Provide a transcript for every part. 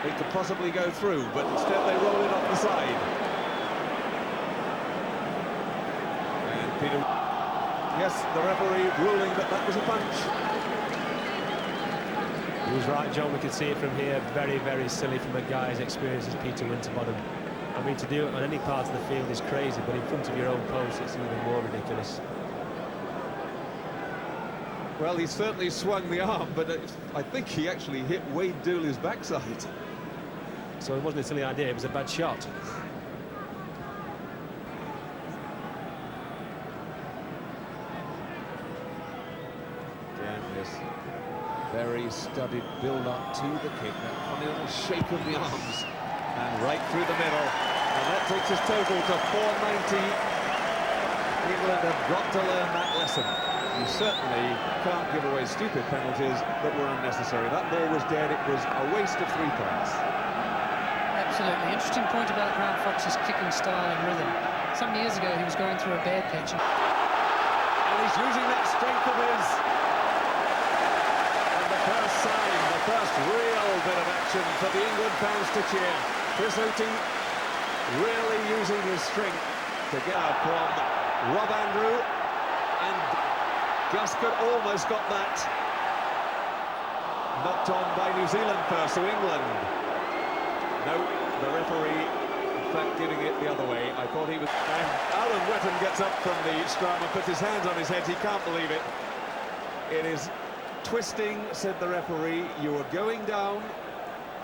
it could possibly go through, but instead they roll it off the side. And Peter... Yes, the referee ruling that that was a punch. He was right, John. We could see it from here. Very, very silly from a guy as experienced as Peter Winterbottom. I mean, to do it on any part of the field is crazy, but in front of your own post, it's even more ridiculous. Well, he certainly swung the arm, but I think he actually hit Wade Dooley's backside. So it wasn't a silly idea, it was a bad shot. Again, this very studied build-up to the kick, that funny little shake of the arms, and right through the middle. And that takes his total to 490. England have got to learn that lesson. You certainly can't give away stupid penalties that were unnecessary. That ball was dead. It was a waste of 3 points. Absolutely. Interesting point about Grant Fox's kicking style and rhythm. Some years ago, he was going through a bad patch. And he's using that strength of his. And the first sign, the first real bit of action for the England fans to cheer. Chris Oaty really using his strength to get out from Rob Andrew. And Guscott almost got that knocked on by New Zealand first, so England. No, the referee, in fact, giving it the other way. I thought he was... And Alan Wetton gets up from the scrum and puts his hands on his head. He can't believe it. It is twisting, said the referee. You were going down.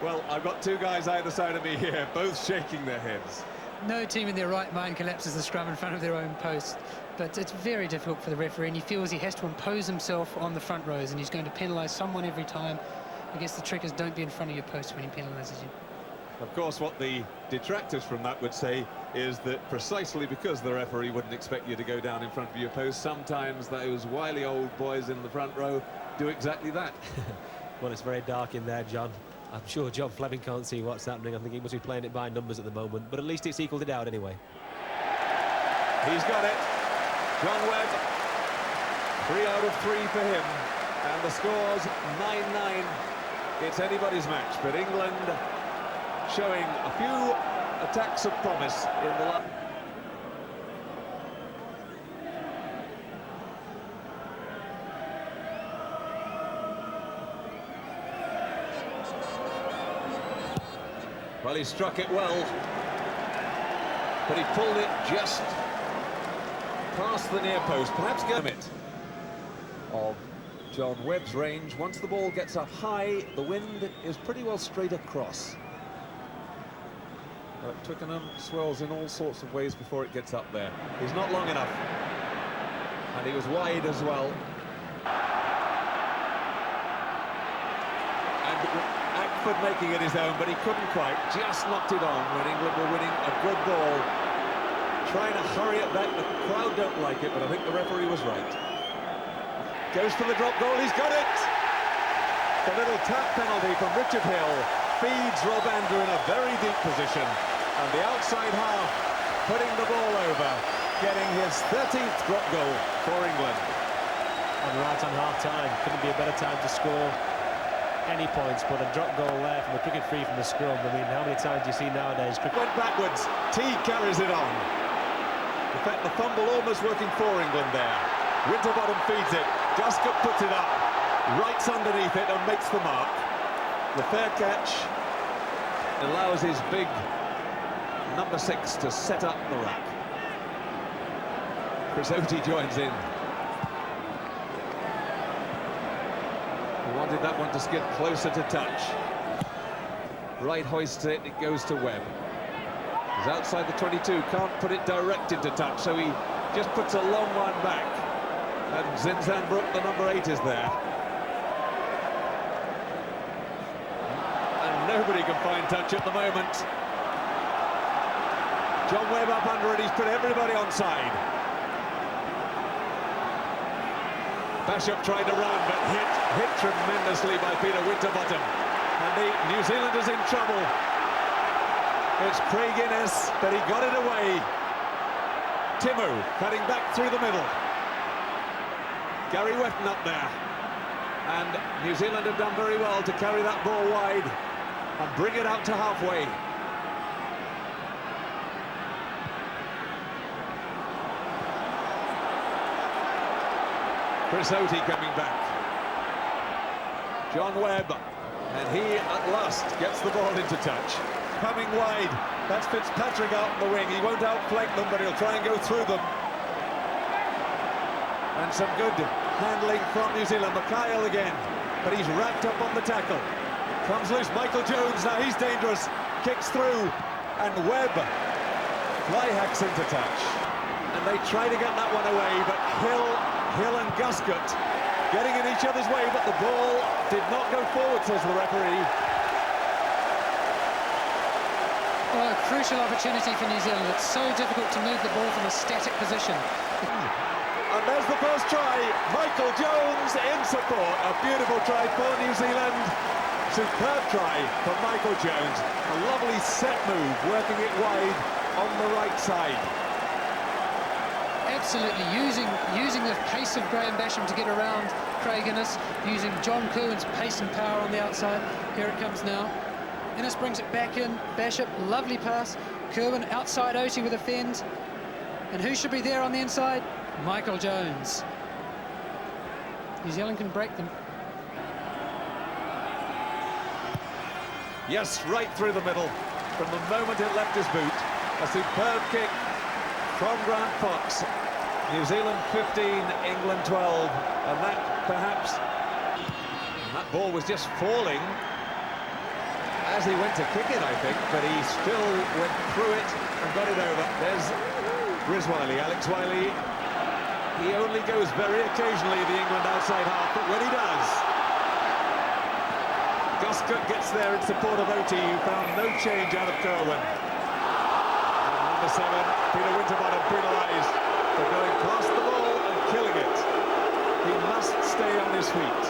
Well, I've got 2 guys either side of me here, both shaking their heads. No team in their right mind collapses the scrum in front of their own post, but it's very difficult for the referee, and he feels he has to impose himself on the front rows, and he's going to penalise someone every time. I guess the trick is don't be in front of your post when he penalises you. Of course, what the detractors from that would say is that precisely because the referee wouldn't expect you to go down in front of your post, sometimes those wily old boys in the front row do exactly that. Well, it's very dark in there, John. I'm sure John Fleming can't see what's happening. I think he must be playing it by numbers at the moment, but at least it's equalled it out anyway. He's got it. John Webb, 3 out of 3 for him, and the score's 9-9. It's anybody's match, but England showing a few attacks of promise in the last. Well, he struck it well, but he pulled it just past the near post, perhaps get a limit of John Webb's range. Once the ball gets up high, the wind is pretty well straight across. But Twickenham swirls in all sorts of ways before it gets up there. He's not long enough, and he was wide as well. Ackford making it his own, but he couldn't quite. Just knocked it on when England were winning a good ball. Trying to hurry it back. The crowd don't like it, but I think the referee was right. Goes for the drop goal. He's got it! The little tap penalty from Richard Hill feeds Rob Andrew in a very deep position. And the outside half putting the ball over, getting his 13th drop goal for England. And right on half-time, couldn't be a better time to score any points, but a drop goal there from a cricket free from the scrum. I mean, how many times do you see nowadays? Went backwards, Teague carries it on. In fact, the fumble almost working for England there. Winterbottom feeds it, Guscott puts it up, rights underneath it and makes the mark. The fair catch allows his big number 6 to set up the rack. Chris Oaty joins in. He wanted that one to skip closer to touch. Right hoists it, it goes to Webb. He's outside the 22, can't put it direct into touch, so he just puts a long one back. And Zinzanbrook, the number 8, is there. And nobody can find touch at the moment. John Webb up under it, he's put everybody onside. Bashop tried to run, but hit tremendously by Peter Winterbottom. And the New Zealanders in trouble. It's Craig Innes, but he got it away. Timu cutting back through the middle. Gary Wetton up there. And New Zealand have done very well to carry that ball wide. and bring it out to halfway. Chris Oatey coming back. John Webb, and he at last gets the ball into touch. Coming wide, that's Fitzpatrick out on the wing. He won't outflank them, but he'll try and go through them. And some good handling from New Zealand. Mikhail again, but he's wrapped up on the tackle. Comes loose, Michael Jones, now he's dangerous. Kicks through, and Webb fly hacks into touch. And they try to get that one away, but Hill and Guscott getting in each other's way, but the ball did not go forward, says the referee. Oh, a crucial opportunity for New Zealand. It's so difficult to move the ball from a static position. And there's the first try. Michael Jones in support. A beautiful try for New Zealand. Superb try for Michael Jones. A lovely set move, working it wide on the right side. Absolutely using the pace of Graham Basham to get around Craig Innes, using John Cohen's pace and power on the outside. Here it comes now. Innes brings it back in. Basham, lovely pass. Kerwin outside Oatey with a fend. And who should be there on the inside? Michael Jones. New Zealand can break them. Yes, right through the middle. From the moment it left his boot, a superb kick from Grant Fox. New Zealand 15, England 12, and that perhaps, that ball was just falling as he went to kick it, I think, but he still went through it and got it over. There's Riz Wiley, Alex Wiley. He only goes very occasionally the England outside half, but when he does, Guscott gets there in support of Oatey, who found no change out of Kerwin. Number 7, Peter Winterbottom penalised for going past the ball and killing it. He must stay on his feet.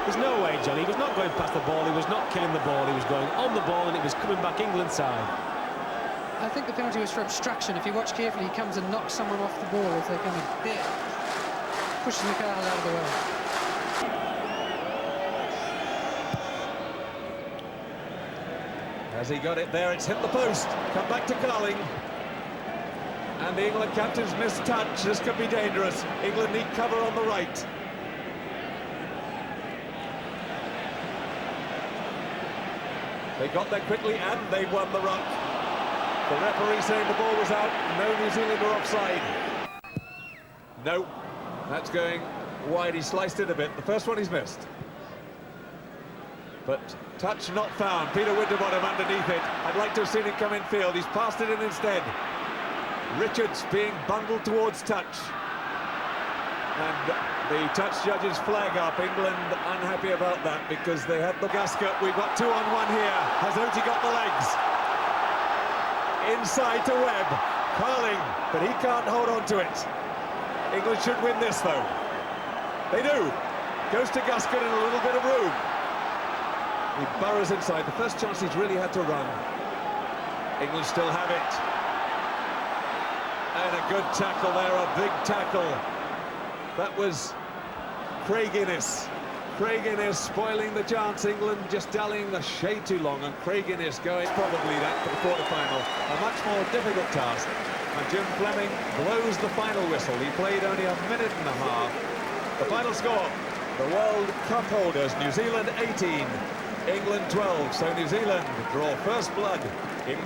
There's no way, Johnny. He was not going past the ball, he was not killing the ball, he was going on the ball and it was coming back England's side. I think the penalty was for obstruction. If you watch carefully, he comes and knocks someone off the ball as they're coming. There. Pushes Mikhail out of the way. As he got it there, it's hit the post. Come back to Carling. And the England captain's missed touch. This could be dangerous. England need cover on the right. They got there quickly and they won the ruck. The referee saying the ball was out. No New Zealander offside. No, that's going wide. He sliced it a bit. The first one he's missed. But touch not found. Peter Winterbottom underneath it. I'd like to have seen it come in field. He's passed it in instead. Richards being bundled towards touch. And the touch judges flag up. England unhappy about that because they had the Guscott. We've got 2-on-1 here. Has Oatey got the legs? Inside to Webb. Carling, but he can't hold on to it. England should win this though. They do. Goes to Guscott in a little bit of room. He burrows inside. The first chance he's really had to run. England still have it. And a good tackle there, a big tackle. That was Craig Innes. Craig Innes spoiling the chance. England just dallying a shade too long, and Craig Innes going probably that for the quarter-final. A much more difficult task. And Jim Fleming blows the final whistle. He played only a minute and a half. The final score, the World Cup holders, New Zealand 18, England 12. So New Zealand draw first blood in